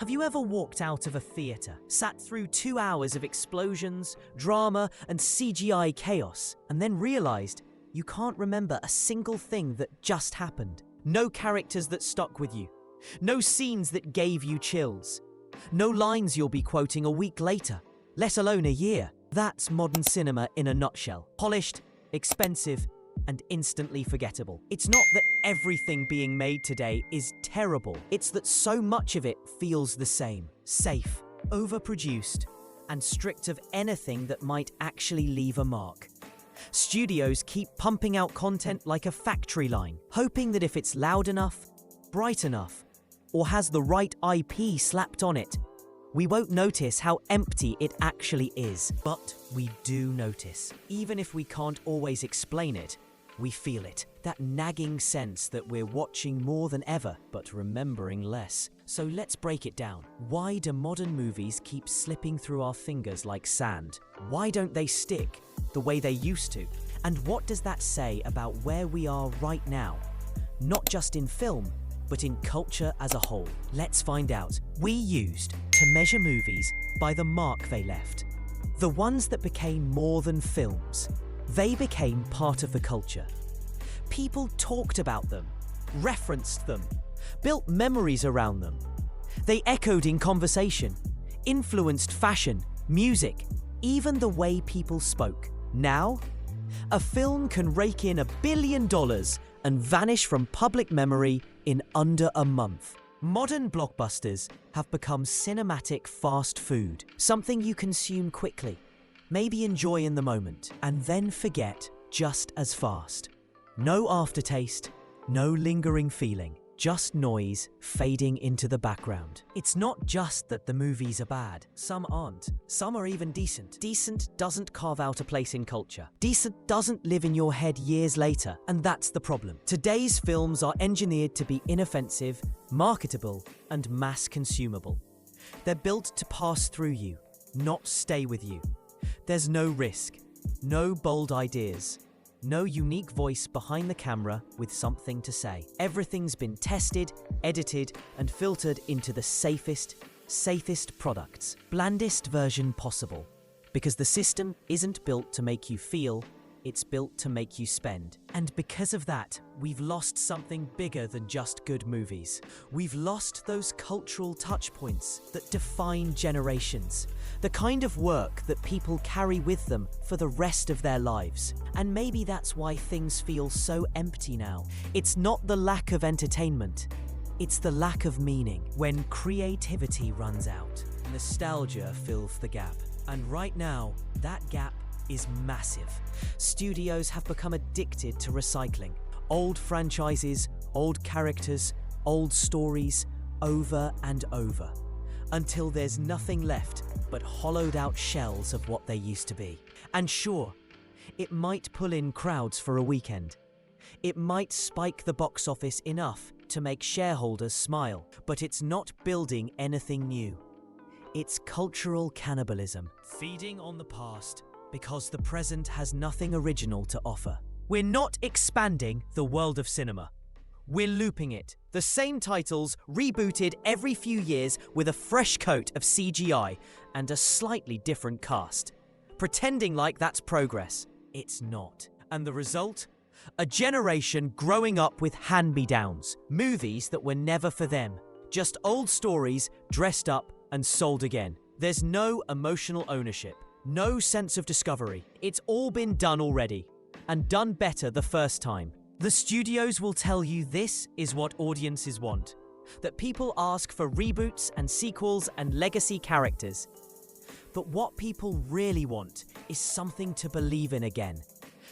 Have you ever walked out of a theatre, sat through 2 hours of explosions, drama, and CGI chaos, and then realised you can't remember a single thing that just happened? No characters that stuck with you. No scenes that gave you chills. No lines you'll be quoting a week later, let alone a year. That's modern cinema in a nutshell. Polished, expensive, and instantly forgettable. It's not that everything being made today is terrible. It's that so much of it feels the same. Safe, overproduced, and strict of anything that might actually leave a mark. Studios keep pumping out content like a factory line, hoping that if it's loud enough, bright enough, or has the right IP slapped on it, we won't notice how empty it actually is. But we do notice. Even if we can't always explain it, we feel it. That nagging sense that we're watching more than ever, but remembering less. So let's break it down. Why do modern movies keep slipping through our fingers like sand? Why don't they stick the way they used to? And what does that say about where we are right now? Not just in film, but in culture as a whole. Let's find out. We used to measure movies by the mark they left. The ones that became more than films. They became part of the culture. People talked about them, referenced them, built memories around them. They echoed in conversation, influenced fashion, music, even the way people spoke. Now, a film can rake in $1 billion and vanish from public memory in under a month. Modern blockbusters have become cinematic fast food, something you consume quickly, maybe enjoy in the moment, and then forget just as fast. No aftertaste, no lingering feeling, just noise fading into the background. It's not just that the movies are bad. Some aren't. Some are even decent. Decent doesn't carve out a place in culture. Decent doesn't live in your head years later, and that's the problem. Today's films are engineered to be inoffensive, marketable, and mass consumable. They're built to pass through you, not stay with you. There's no risk, no bold ideas, no unique voice behind the camera with something to say. Everything's been tested, edited, and filtered into the safest products. Blandest version possible. Because the system isn't built to make you feel, it's built to make you spend. And because of that, we've lost something bigger than just good movies. We've lost those cultural touch points that define generations. The kind of work that people carry with them for the rest of their lives. And maybe that's why things feel so empty now. It's not the lack of entertainment, it's the lack of meaning. When creativity runs out, nostalgia fills the gap. And right now, that gap is massive. Studios have become addicted to recycling. Old franchises, old characters, old stories, over and over. Until there's nothing left but hollowed out shells of what they used to be. And sure, it might pull in crowds for a weekend. It might spike the box office enough to make shareholders smile, but it's not building anything new. It's cultural cannibalism, feeding on the past because the present has nothing original to offer. We're not expanding the world of cinema. We're looping it. The same titles rebooted every few years with a fresh coat of CGI and a slightly different cast. Pretending like that's progress. It's not. And the result? A generation growing up with hand-me-downs. Movies that were never for them. Just old stories dressed up and sold again. There's no emotional ownership. No sense of discovery. It's all been done already. And done better the first time. The studios will tell you this is what audiences want. That people ask for reboots and sequels and legacy characters. But what people really want is something to believe in again.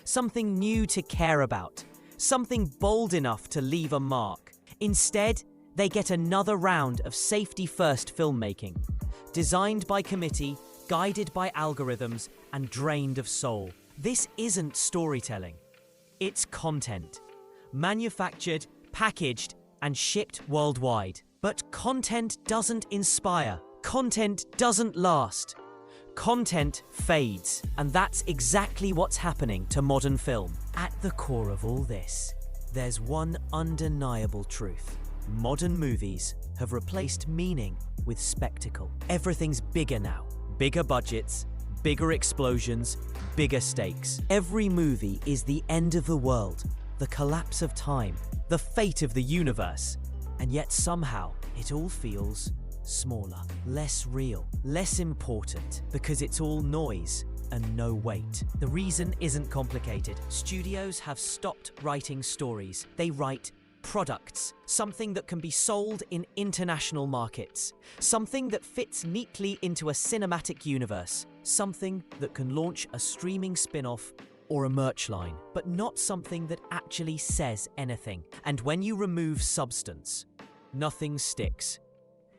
Something new to care about. Something bold enough to leave a mark. Instead, they get another round of safety-first filmmaking. Designed by committee, guided by algorithms, and drained of soul. This isn't storytelling. It's content. Manufactured, packaged, and shipped worldwide. But content doesn't inspire. Content doesn't last. Content fades. And that's exactly what's happening to modern film. At the core of all this, there's one undeniable truth. Modern movies have replaced meaning with spectacle. Everything's bigger now. Bigger budgets, bigger explosions, bigger stakes. Every movie is the end of the world, the collapse of time, the fate of the universe. And yet somehow it all feels smaller, less real, less important, because it's all noise and no weight. The reason isn't complicated. Studios have stopped writing stories. They write products, something that can be sold in international markets, something that fits neatly into a cinematic universe, something that can launch a streaming spin-off or a merch line, but not something that actually says anything. And when you remove substance, nothing sticks.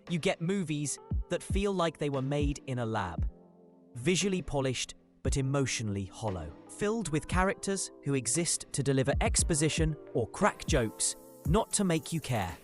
You get movies that feel like they were made in a lab, visually polished but emotionally hollow, filled with characters who exist to deliver exposition or crack jokes, not to make you care.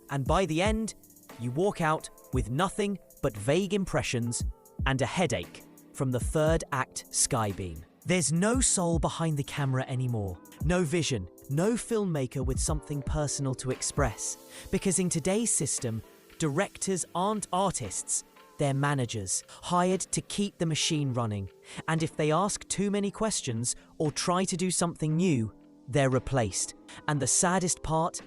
And by the end, you walk out with nothing but vague impressions and a headache from the third act skybeam. There's no soul behind the camera anymore, no vision, no filmmaker with something personal to express. Because in today's system, directors aren't artists, they're managers, hired to keep the machine running. And if they ask too many questions or try to do something new, they're replaced. And the saddest part,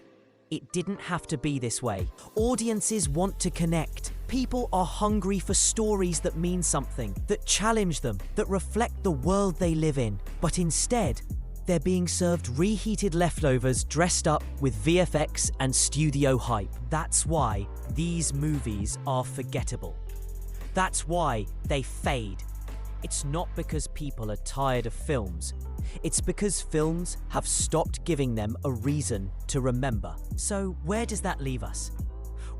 it didn't have to be this way. Audiences want to connect. People are hungry for stories that mean something, that challenge them, that reflect the world they live in. But instead, they're being served reheated leftovers dressed up with VFX and studio hype. That's why these movies are forgettable. That's why they fade. It's not because people are tired of films. It's because films have stopped giving them a reason to remember. So where does that leave us?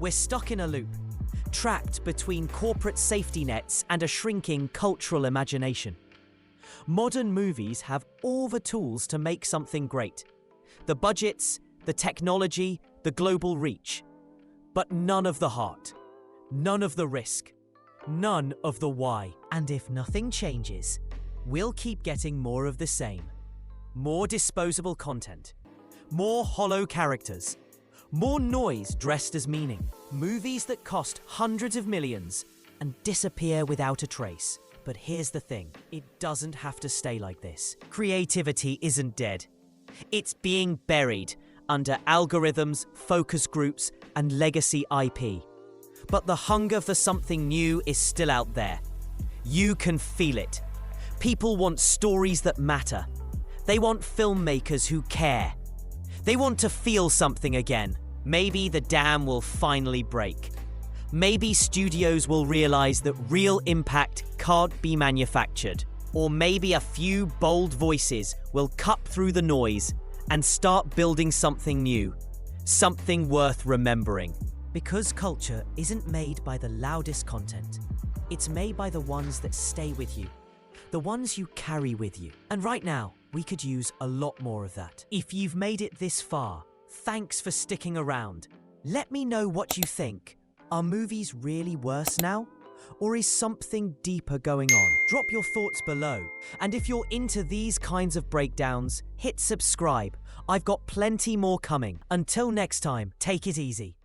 We're stuck in a loop, trapped between corporate safety nets and a shrinking cultural imagination. Modern movies have all the tools to make something great. The budgets, the technology, the global reach. But none of the heart, none of the risk, none of the why. And if nothing changes, we'll keep getting more of the same. More disposable content, more hollow characters, more noise dressed as meaning. Movies that cost hundreds of millions and disappear without a trace. But here's the thing, it doesn't have to stay like this. Creativity isn't dead. It's being buried under algorithms, focus groups, and legacy IP. But the hunger for something new is still out there. You can feel it. People want stories that matter. They want filmmakers who care. They want to feel something again. Maybe the dam will finally break. Maybe studios will realize that real impact can't be manufactured. Or maybe a few bold voices will cut through the noise and start building something new, something worth remembering. Because culture isn't made by the loudest content. It's made by the ones that stay with you, the ones you carry with you. And right now, we could use a lot more of that. If you've made it this far, thanks for sticking around. Let me know what you think. Are movies really worse now? Or is something deeper going on? Drop your thoughts below. And if you're into these kinds of breakdowns, hit subscribe. I've got plenty more coming. Until next time, take it easy.